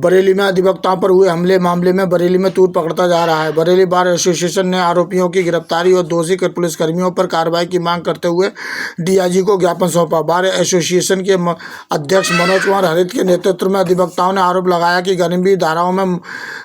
बरेली में अधिवक्ताओं पर हुए हमले मामले में बरेली में तूर पकड़ता जा रहा है। बरेली बार एसोसिएशन ने आरोपियों की गिरफ्तारी और दोषी पुलिसकर्मियों पर कार्रवाई की मांग करते हुए डीआईजी को ज्ञापन सौंपा। बार एसोसिएशन के अध्यक्ष मनोज कुमार हरित के नेतृत्व में अधिवक्ताओं ने आरोप लगाया कि गंभीर धाराओं में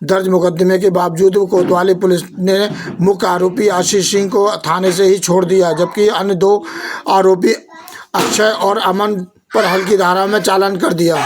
दर्ज मुकदमे के बावजूद कोतवाली पुलिस ने मुख्य आरोपी आशीष सिंह को थाने से ही छोड़ दिया, जबकि अन्य दो आरोपी अक्षय और अमन पर हल्की धारा में चालान कर दिया।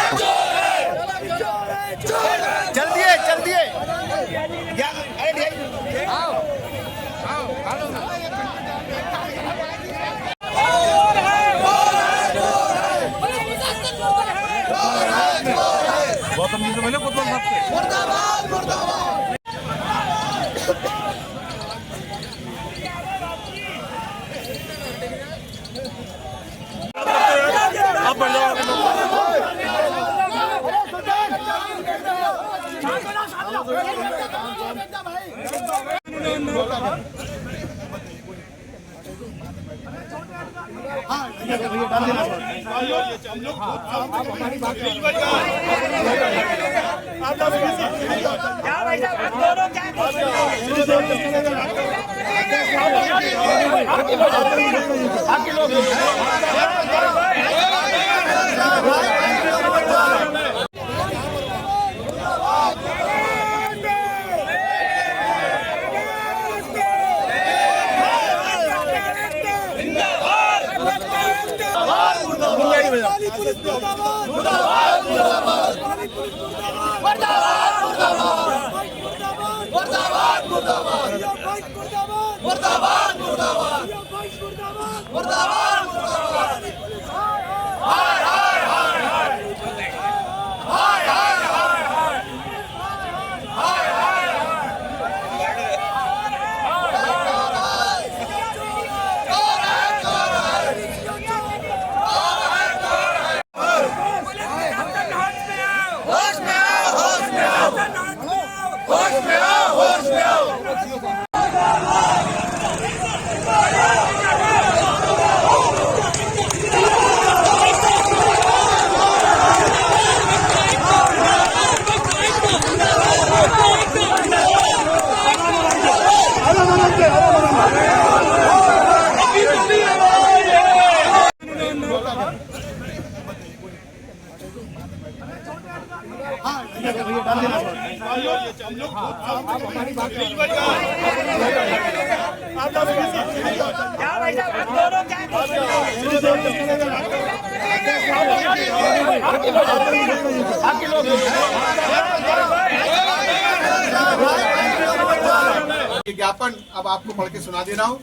ज्ञापन अब आपको पढ़ के सुना दे रहा हूँ।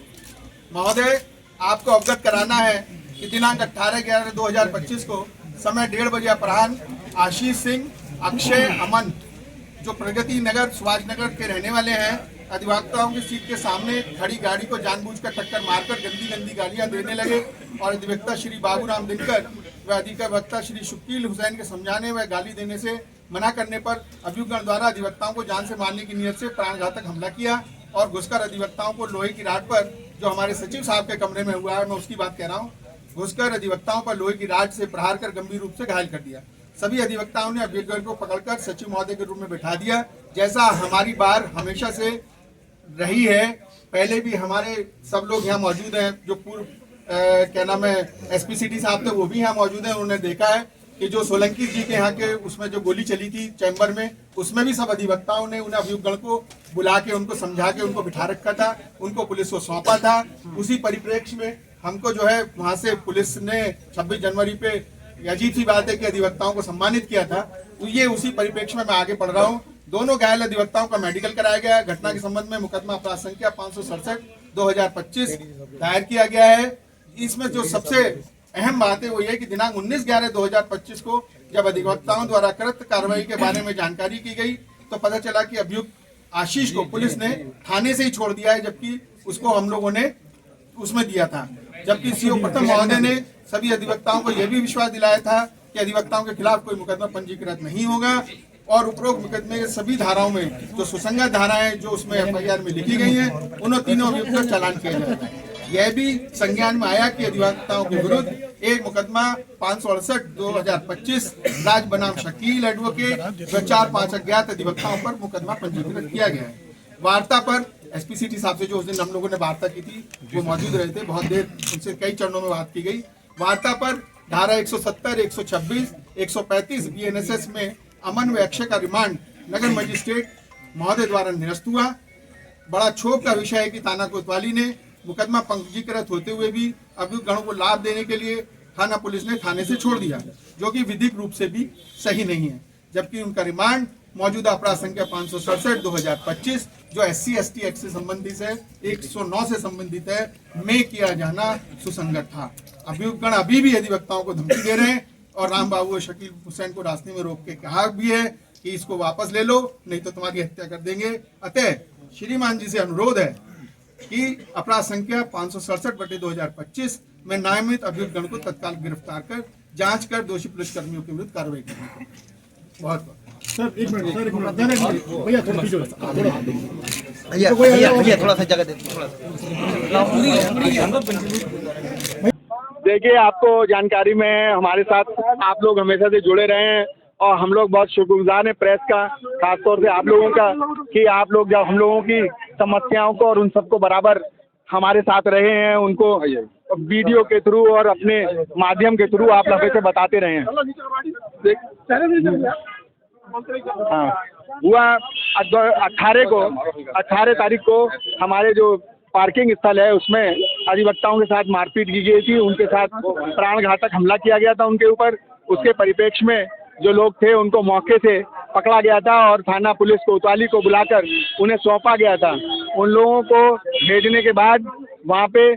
महोदय, आपको अवगत कराना है कि दिनांक 18/11/2025 को समय 1:30 बजे अपराह्न आशीष सिंह, अक्षय, अमन जो प्रगति नगर सुभाष नगर के रहने वाले हैं, अधिवक्ताओं की सीट के सामने खड़ी गाड़ी को जानबूझकर टक्कर मारकर गंदी गंदी गालियां देने लगे और अधिवक्ता श्री बाबूराम दिनकर व अधिवक्ता श्री शुकील हुसैन के समझाने व गाली देने से मना करने पर अभियुक्तगण द्वारा अधिवक्ताओं को जान से मारने की नीयत से प्राणघातक हमला किया और घुसकर अधिवक्ताओं को लोहे की राड पर, जो हमारे सचिव साहब के कमरे में हुआ है, मैं उसकी बात कह रहा हूँ, घुसकर अधिवक्ताओं पर लोहे की राड से प्रहार कर गंभीर रूप से घायल कर दिया। सभी अधिवक्ताओं ने अभियुक्तगण को पकड़कर सचिव महोदय के रूम में बैठा दिया, जैसा हमारी बार हमेशा से रही है। पहले भी हमारे सब लोग यहाँ मौजूद हैं, जो पूर्व क्या नाम है एसपी सिटी साहब थे, वो भी यहाँ मौजूद हैं। उन्होंने देखा है कि जो सोलंकी जी के यहाँ के उसमें जो गोली चली थी चैम्बर में, उसमें भी सब अधिवक्ताओं ने उन अभियुक्तगण को बुला के उनको समझा के उनको बिठा रखा था, उनको पुलिस को सौंपा था। उसी परिप्रेक्ष्य में हमको जो है वहाँ से पुलिस ने 26 जनवरी पे अजीब सी बात है कि अधिवक्ताओं को सम्मानित किया था, तो ये उसी परिप्रेक्ष्य में मैं आगे पढ़ रहा हूँ। दोनों घायल अधिवक्ताओं का मेडिकल कराया गया है। घटना के संबंध में मुकदमा अपराध संख्या 567/2025 दायर किया गया है। इसमें जो सबसे अहम बात है वो ये कि दिनांक 19/11/2025 को जब अधिवक्ताओं द्वारा कृत कार्रवाई के बारे में जानकारी की गई तो पता चला कि अभियुक्त आशीष को पुलिस ने थाने से ही छोड़ दिया है, जबकि उसको हम लोगों ने उसमें दिया था। जबकि सीओ प्रथम महोदय ने सभी अधिवक्ताओं को यह भी विश्वास दिलाया था कि अधिवक्ताओं के खिलाफ कोई मुकदमा पंजीकृत नहीं होगा और उपरोक्त मुकदमे के सभी धाराओं में जो सुसंगत धाराएं जो उसमें एफआईआर में लिखी गई हैं, उन तीनों अभियुक्त का चालान किया जाएगा। यह भी संज्ञान में आया कि अधिवक्ताओं के विरुद्ध एक मुकदमा 568/2025 राज बनाम शकील एडवोकेट व 4-5 अज्ञात अधिवक्ताओं पर मुकदमा पंजीकृत किया गया है। वार्ता पर एसपी सिटी साहब से जो उस दिन हम लोगों ने वार्ता की थी वो मौजूद रहे थे, बहुत देर उनसे कई चरणों में बात की गई। वार्ता पर धारा 170, 126, 135 BNSS में अमन व अक्षय का रिमांड नगर मजिस्ट्रेट महोदय द्वारा निरस्त हुआ। बड़ा क्षोभ का विषय है कि थाना कोतवाली ने मुकदमा पंजीकृत होते हुए भी अभियुक्तगणों को लाभ देने के लिए थाना पुलिस ने थाने से छोड़ दिया, जो कि विधिक रूप से भी सही नहीं है। जबकि उनका रिमांड मौजूदा अपराध संख्या 567/2025 जो SC/ST एक्ट से संबंधित है, 109 से संबंधित है, में किया जाना सुसंगत था। अभियुक्तगण अभी भी अधिवक्ताओं को धमकी दे रहे हैं और राम बाबू और शकील हुसैन को रास्ते में रोक के कहा भी है कि इसको वापस ले लो, नहीं तो तुम्हारी हत्या कर देंगे। अतः श्रीमान जी से अनुरोध है कि अपराध संख्या 567/2025 में नामित अभियुक्तगण को तत्काल गिरफ्तार कर जांच कर दोषी पुलिसकर्मियों के विरुद्ध कार्रवाई करनी है। बहुत सर एक मिनट भैया थोड़ा पीछे भैया थोड़ा सा जगह दे थोड़ा देखिए, आपको जानकारी में हमारे साथ आप लोग हमेशा से जुड़े रहे हैं और हम लोग बहुत शुक्रगुजार हैं प्रेस का, खासतौर से आप लोगों का, कि आप लोग जब हम लोगों की समस्याओं को और उन सबको बराबर हमारे साथ रहे हैं, उनको वीडियो के थ्रू और अपने माध्यम के थ्रू आप लोग से बताते रहे हैं। हाँ, हुआ 18 तारीख को हमारे जो पार्किंग स्थल है उसमें अधिवक्ताओं के साथ मारपीट की गई थी, उनके साथ प्राणघातक हमला किया गया था उनके ऊपर। उसके परिप्रेक्ष्य में जो लोग थे उनको मौके से पकड़ा गया था और थाना पुलिस कोतवाली को बुलाकर उन्हें सौंपा गया था। उन लोगों को भेजने के बाद वहाँ पे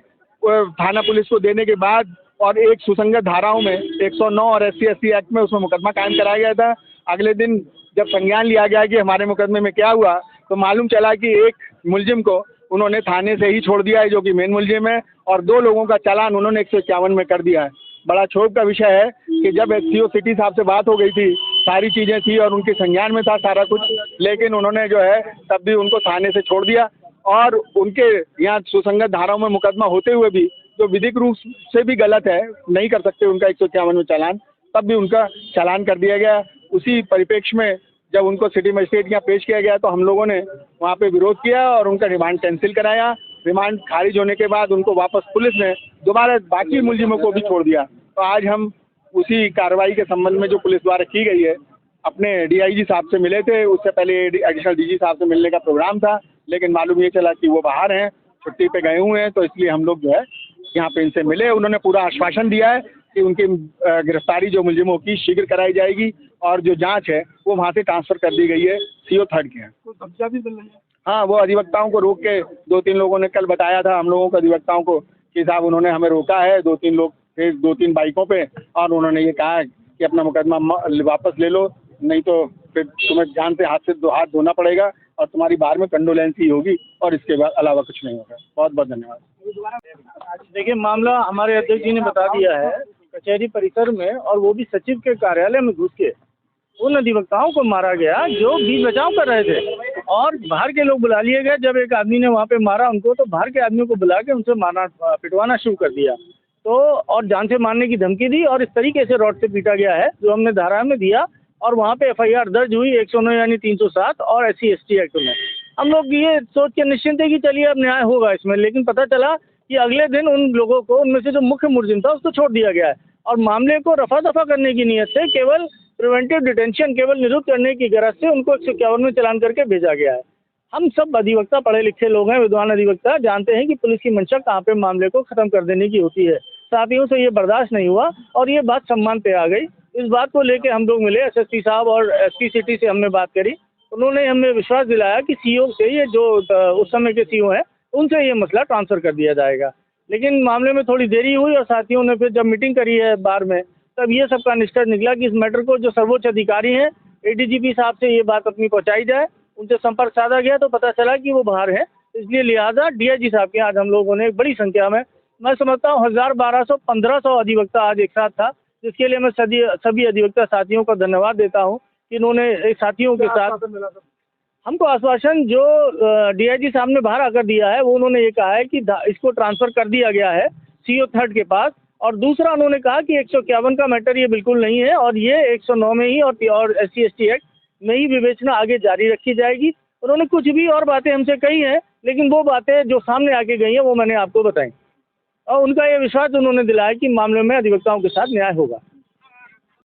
थाना पुलिस को देने के बाद और एक सुसंगत धाराओं में 109 और SC/ST एक्ट में उसमें मुकदमा कायम कराया गया था। अगले दिन जब संज्ञान लिया गया कि हमारे मुकदमे में क्या हुआ, तो मालूम चला कि एक मुलजिम को उन्होंने थाने से ही छोड़ दिया है जो कि मेन मुलजिम है, और 2 लोगों का चालान उन्होंने 151 में कर दिया है। बड़ा क्षोभ का विषय है कि जब SCO सिटी साहब से बात हो गई थी, सारी चीज़ें थी और उनके संज्ञान में था सारा कुछ, लेकिन उन्होंने जो है तब भी उनको थाने से छोड़ दिया और उनके यहाँ सुसंगत धाराओं में मुकदमा होते हुए भी जो विधिक रूप से भी गलत है, नहीं कर सकते उनका 151 में चालान, तब भी उनका चालान कर दिया गया। उसी परिप्रेक्ष्य में जब उनको सिटी मजिस्ट्रेट के यहाँ पेश किया गया तो हम लोगों ने वहाँ पे विरोध किया और उनका रिमांड कैंसिल कराया। रिमांड खारिज होने के बाद उनको वापस पुलिस ने दोबारा बाकी मुलजिमों को भी छोड़ दिया। तो आज हम उसी कार्रवाई के संबंध में जो पुलिस द्वारा की गई है, अपने DIG साहब से मिले थे। उससे पहले एडिशनल DG साहब से मिलने का प्रोग्राम था, लेकिन मालूम ये चला कि वो बाहर हैं, छुट्टी पे गए हुए हैं, तो इसलिए हम लोग जो है यहाँ पे इनसे मिले। उन्होंने पूरा आश्वासन दिया है कि उनकी गिरफ्तारी जो मुलजिमों की शीघ्र कराई जाएगी और जो जांच है वो वहाँ से ट्रांसफ़र कर दी गई है CO 3 के यहाँ। कब्जा भी मिल रही है। हाँ, वो अधिवक्ताओं को रोक के 2-3 लोगों ने कल बताया था हम लोगों को, अधिवक्ताओं को, कि साहब उन्होंने हमें रोका है, 2-3 लोग थे 2-3 बाइकों पे, और उन्होंने ये कहा कि अपना मुकदमा वापस ले लो, नहीं तो फिर तुम्हें जान से हाथ धोना पड़ेगा और तुम्हारी बाहर में कंडोलेंस ही होगी और इसके बाद अलावा कुछ नहीं होगा। बहुत बहुत धन्यवाद। देखिए, मामला हमारे अध्यक्ष जी ने बता दिया है, कचहरी परिसर में और वो भी सचिव के कार्यालय में घुस के उन अधिवक्ताओं को मारा गया जो बीच बचाव कर रहे थे, और बाहर के लोग बुला लिए गए। जब एक आदमी ने वहाँ पे मारा उनको, तो बाहर के आदमियों को बुला के उनसे मारना पिटवाना शुरू कर दिया, तो और जान से मारने की धमकी दी और इस तरीके से रॉड से पीटा गया है जो हमने धारा में दिया। और वहाँ पे FIR दर्ज हुई 109 यानी 307 और SC/ST एक्ट में। हम लोग ये सोच के निश्चिंत है कि चलिए अब न्याय होगा इसमें, लेकिन पता चला कि अगले दिन उन लोगों को, उनमें से जो मुख्य मुलजिम था उसको छोड़ दिया गया है और मामले को रफा दफा करने की नीयत से, केवल प्रिवेंटिव डिटेंशन, केवल निरुद्ध करने की गरज से उनको 151 में चालान करके भेजा गया है। हम सब अधिवक्ता पढ़े लिखे लोग हैं, विद्वान अधिवक्ता, जानते हैं कि पुलिस की मंशा कहाँ पे मामले को ख़त्म कर देने की होती है। साथियों से ये बर्दाश्त नहीं हुआ और ये बात सम्मान पे आ गई। इस बात को लेके हम लोग मिले, SSP साहब और SP सिटी से हमने बात करी। उन्होंने हमें विश्वास दिलाया कि CO से, ये जो उस समय के CO हैं, उनसे ये मसला ट्रांसफ़र कर दिया जाएगा। लेकिन मामले में थोड़ी देरी हुई और साथियों ने फिर जब मीटिंग करी है बार में, तब ये सबका निष्कर्ष निकला कि इस मैटर को जो सर्वोच्च अधिकारी हैं ADGP साहब से ये बात अपनी पहुँचाई जाए। उनसे संपर्क साधा गया तो पता चला कि वो बाहर हैं, इसलिए लिहाजा DIG साहब के आज हम लोगों ने बड़ी संख्या में, मैं समझता हूँ 1000, 1200, 1500 अधिवक्ता आज एक साथ था, जिसके लिए मैं सभी अधिवक्ता साथियों का धन्यवाद देता हूँ कि इन्होंने साथियों के साथ हमको आश्वासन जो DIG साहब ने बाहर आकर दिया है, वो उन्होंने ये कहा है कि इसको ट्रांसफ़र कर दिया गया है CO 3 के पास और दूसरा उन्होंने कहा कि 151 का मैटर ये बिल्कुल नहीं है और ये 109 में ही और SC/ST एक्ट में ही विवेचना आगे जारी रखी जाएगी। उन्होंने कुछ भी और बातें हमसे कही हैं, लेकिन वो बातें जो सामने आके गई हैं वो मैंने आपको बताई और उनका ये विश्वास उन्होंने दिलाया कि मामले में अधिवक्ताओं के साथ न्याय होगा।